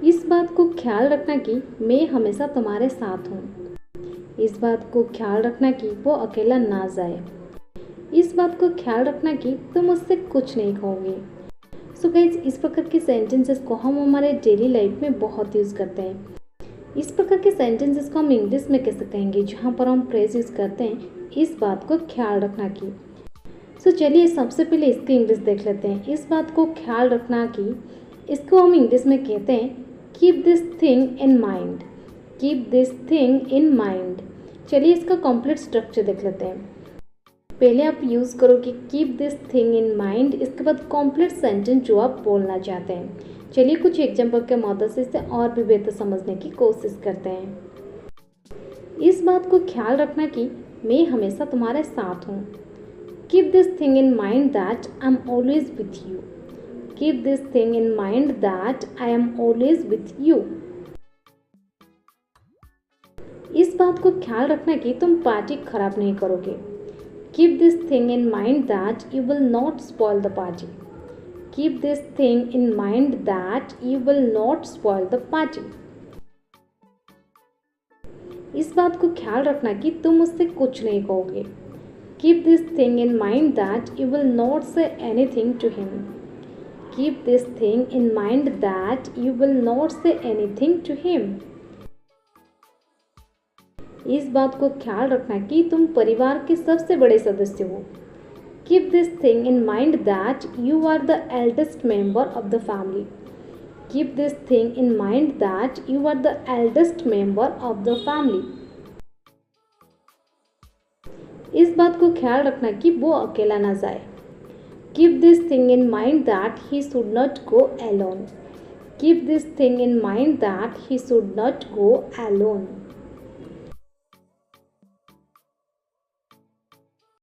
इस बात को ख्याल रखना कि मैं हमेशा तुम्हारे साथ हूँ। इस बात को ख्याल रखना कि वो अकेला ना जाए। इस बात को ख्याल रखना कि तुम उससे कुछ नहीं खोओगे। सो गाइज, इस प्रकार के सेंटेंसेस को हम हमारे डेली लाइफ में बहुत यूज़ करते हैं। इस प्रकार के सेंटेंसेस को हम इंग्लिश में कैसे कहेंगे, जहाँ पर हम फ्रेज यूज़ करते हैं इस बात को ख्याल रखना की। सो चलिए सबसे पहले इसकी इंग्लिश देख लेते हैं। इस बात को ख्याल रखना कि इसको हम इंग्लिश में कहते हैं keep this thing in mind. Keep this thing in mind. चलिए इसका कंप्लीट स्ट्रक्चर देख लेते हैं। पहले आप यूज़ करो कि keep this thing in mind, इसके बाद कंप्लीट सेंटेंस जो आप बोलना चाहते हैं। चलिए कुछ एग्जाम्पल के मदद से इसे और भी बेहतर समझने की कोशिश करते हैं। इस बात को ख्याल रखना कि मैं हमेशा तुम्हारे साथ हूँ। Keep this thing in mind that I am always with you. Keep this thing in mind that I am always with you. इस बात को ख्याल रखना कि तुम पार्टी खराब नहीं करोगे। Keep this thing in mind that you will not spoil the party. Keep this thing in mind that you will not spoil the party. इस बात को ख्याल रखना कि तुम उससे कुछ नहीं कहोगे। Keep this thing in mind that you will not say anything to him. Keep this thing in mind that you will not say anything to him. इस बात को ख्याल रखना कि तुम परिवार के सबसे बड़े सदस्य हो। Keep this thing in mind that you are the eldest member of the family. Keep this thing in mind that you are the eldest member of the family. इस बात को ख्याल रखना कि वो अकेला ना जाए। Keep this thing in mind that he should not go alone. Keep this thing in mind that he should not go alone.